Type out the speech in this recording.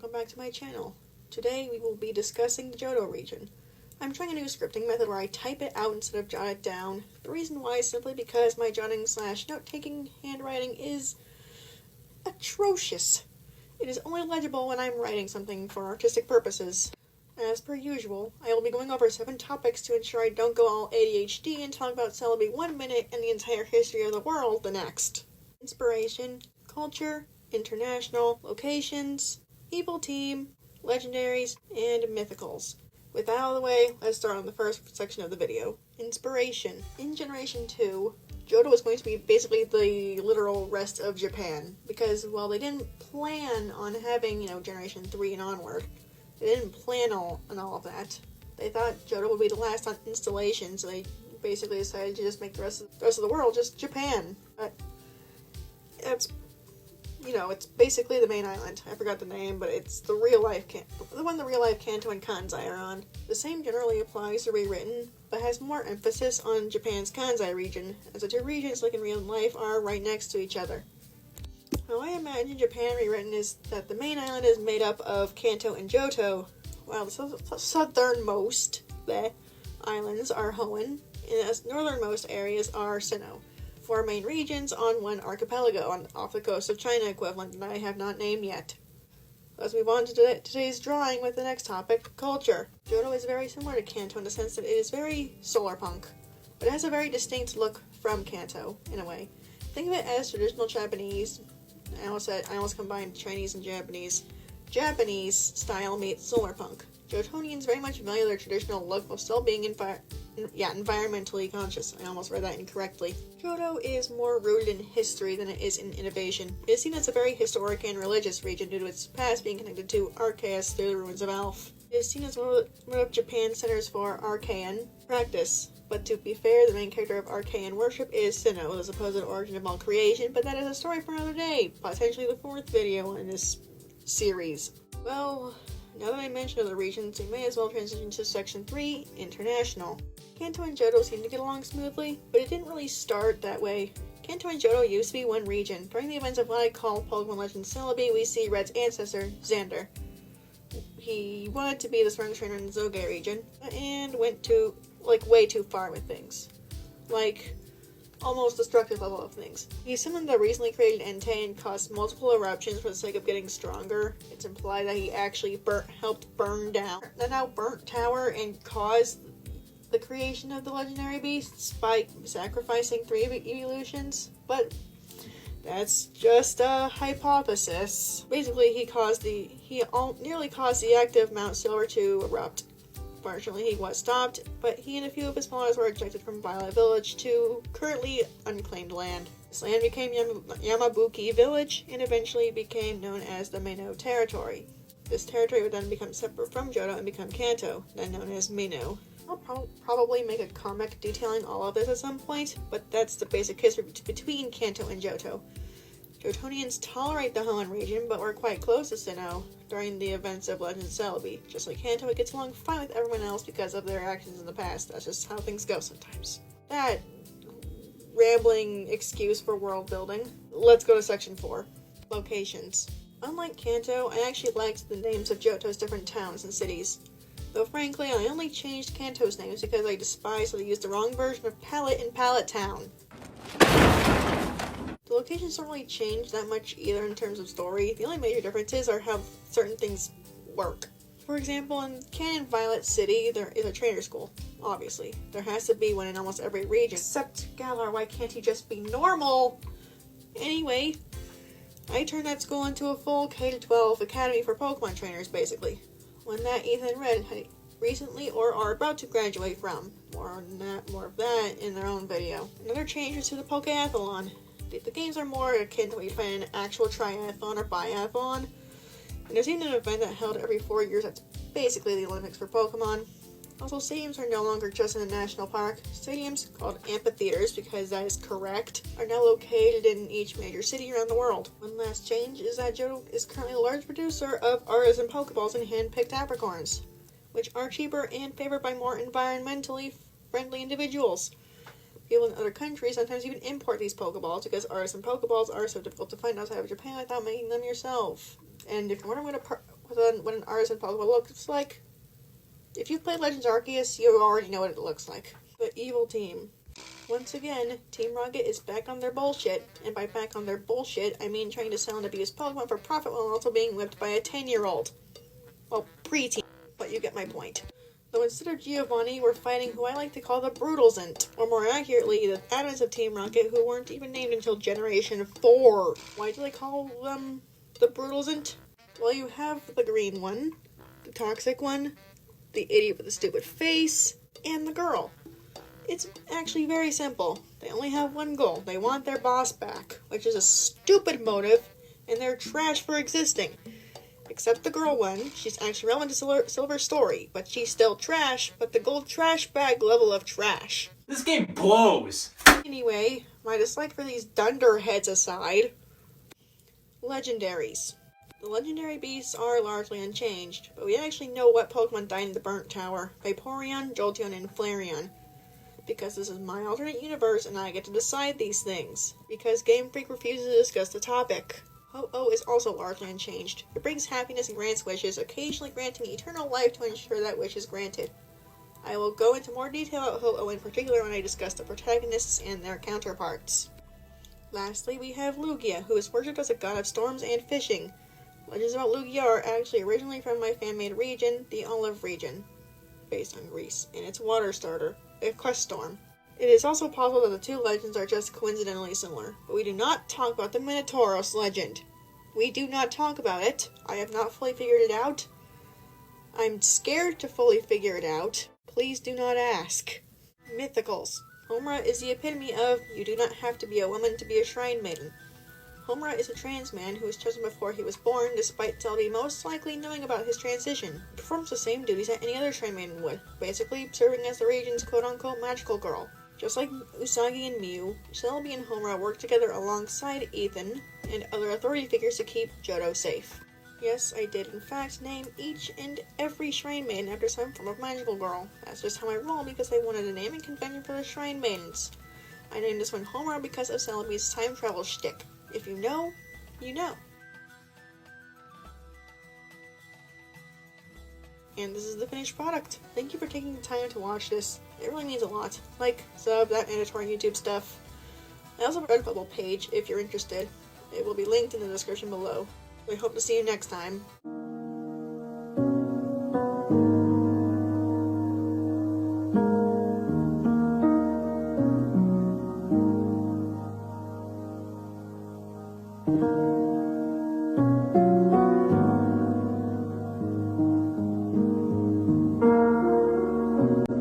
welcome back to my channel. Today we will be discussing the Johto region. I'm trying a new scripting method where I type it out instead of jot it down. The reason why is simply because my jotting / note-taking handwriting is atrocious. It is only legible when I'm writing something for artistic purposes. As per usual, I will be going over 7 topics to ensure I don't go all ADHD and talk about Celebi 1 minute and the entire history of the world the next. Inspiration, culture, international, locations, evil team, legendaries, and mythicals. With that out of the way, let's start on the first section of the video. Inspiration. In Generation 2, Johto was going to be basically the literal rest of Japan, because while they didn't plan on having, Generation 3 and onward, they didn't plan on all of that. They thought Johto would be the last on installation, so they basically decided to just make the rest of the world just Japan. But it's basically the main island. I forgot the name, but it's the real life Kanto and Kansai are on. The same generally applies to Rewritten, but has more emphasis on Japan's Kansai region, as the two regions, like in real life, are right next to each other. How I imagine Japan Rewritten is that the main island is made up of Kanto and Johto, while the southernmost islands are Hoenn, and the northernmost areas are Sinnoh. 4 main regions on 1 archipelago off the coast of China equivalent that I have not named yet. Let's move on to today's drawing with the next topic, culture. Johto is very similar to Kanto in the sense that it is very solar punk, but it has a very distinct look from Kanto, in a way. Think of it as traditional Japanese, I almost combined Chinese and Japanese. Japanese style meets solar punk. Johtonians very much value their traditional look while still being environmentally conscious. I almost read that incorrectly. Johto is more rooted in history than it is in innovation. It is seen as a very historic and religious region due to its past being connected to Arceus through the ruins of Alph. It is seen as one of Japan's centers for Archean practice. But to be fair, the main character of Archean worship is Sinnoh, the supposed origin of all creation, but that is a story for another day, potentially the 4th video in this series. Well, now that I mentioned other regions, we may as well transition to Section 3, International. Kanto and Johto seem to get along smoothly, but it didn't really start that way. Kanto and Johto used to be one region. During the events of what I call Pokemon Legends Celebi, we see Red's ancestor, Xander. He wanted to be the strongest trainer in the Zogai region, and went to way too far with things. Almost destructive level of things. He summoned the recently created Entei and caused multiple eruptions for the sake of getting stronger. It's implied that he actually helped burn down the now burnt tower and caused the creation of the legendary beasts by sacrificing 3 evolutions, but that's just a hypothesis. Basically, he nearly caused the active Mount Silver to erupt. Fortunately, he was stopped, but he and a few of his followers were ejected from Violet Village to currently unclaimed land. This land became Yamabuki Village, and eventually became known as the Minnow Territory. This territory would then become separate from Johto and become Kanto, then known as Minnow. I'll probably make a comic detailing all of this at some point, but that's the basic history between Kanto and Johto. Johtonians tolerate the Hoenn region, but were quite close to Sinnoh during the events of Legends Celebi. Just like Kanto, it gets along fine with everyone else because of their actions in the past. That's just how things go sometimes. That rambling excuse for world building. Let's go to Section 4. Locations. Unlike Kanto, I actually liked the names of Johto's different towns and cities. Though frankly, I only changed Kanto's names because I despised that they used the wrong version of Pallet in Pallet Town. The locations don't really change that much either in terms of story. The only major differences are how certain things work. For example, in Canon Violet City, there is a trainer school. Obviously. There has to be one in almost every region. Except, Galar, why can't he just be normal? Anyway, I turned that school into a full K-12 academy for Pokemon trainers, basically. One that Ethan and Red had recently or are about to graduate from. More of that in their own video. Another change is to the Pokeathlon. The games are more akin to what you'd find in an actual triathlon or biathlon. And there's even an event that held every 4 years that's basically the Olympics for Pokemon. Also, stadiums are no longer just in a national park. Stadiums, called amphitheaters because that is correct, are now located in each major city around the world. One last change is that Johto is currently a large producer of artisan Pokeballs and hand-picked apricorns, which are cheaper and favored by more environmentally friendly individuals. People in other countries sometimes even import these Pokeballs because artisan Pokeballs are so difficult to find outside of Japan without making them yourself. And if you wonder what an artisan Pokemon looks like? If you've played Legends Arceus, you already know what it looks like. The evil team. Once again, Team Rocket is back on their bullshit, and by back on their bullshit, I mean trying to sell and abuse Pokemon for profit while also being whipped by a 10-year-old. Well, pre-teen, but you get my point. Though instead of Giovanni, we're fighting who I like to call the Brutalsant, or more accurately, the admins of Team Rocket who weren't even named until Generation 4. Why do they call them the Brutalsant? Well, you have the green one, the toxic one, the idiot with the stupid face, and the girl. It's actually very simple. They only have one goal. They want their boss back, which is a stupid motive, and they're trash for existing. Except the girl one, she's actually relevant to Silver's story, but she's still trash, but the gold trash bag level of trash. This game blows! Anyway, my dislike for these dunderheads aside, Legendaries. The legendary beasts are largely unchanged, but we actually know what Pokemon died in the Burnt Tower: Vaporeon, Jolteon, and Flareon. Because this is my alternate universe and I get to decide these things. Because Game Freak refuses to discuss the topic. Ho-Oh is also largely unchanged. It brings happiness and grants wishes, occasionally granting eternal life to ensure that wish is granted. I will go into more detail about Ho-Oh in particular when I discuss the protagonists and their counterparts. Lastly, we have Lugia, who is worshipped as a god of storms and fishing. Legends about Lugia are actually originally from my fan-made region, the Olive region, based on Greece, and its water starter, a quest storm. It is also possible that the two legends are just coincidentally similar, but we do not talk about the Minotauros legend. We do not talk about it. I have not fully figured it out. I'm scared to fully figure it out. Please do not ask. Mythicals. Homura is the epitome of, you do not have to be a woman to be a shrine maiden. Homura is a trans man who was chosen before he was born, despite Celebi most likely knowing about his transition. He performs the same duties that any other shrine maiden would, basically serving as the region's quote-unquote magical girl. Just like Usagi and Mew, Celebi and Homura work together alongside Ethan and other authority figures to keep Johto safe. Yes, I did in fact name each and every shrine maiden after some form of magical girl. That's just how I roll because I wanted a naming convention for the shrine maidens. I named this one Homura because of Celebi's time travel shtick. If you know, you know. And this is the finished product. Thank you for taking the time to watch this. It really means a lot. Like, sub, that mandatory YouTube stuff. I also have a Redbubble page if you're interested. It will be linked in the description below. We hope to see you next time.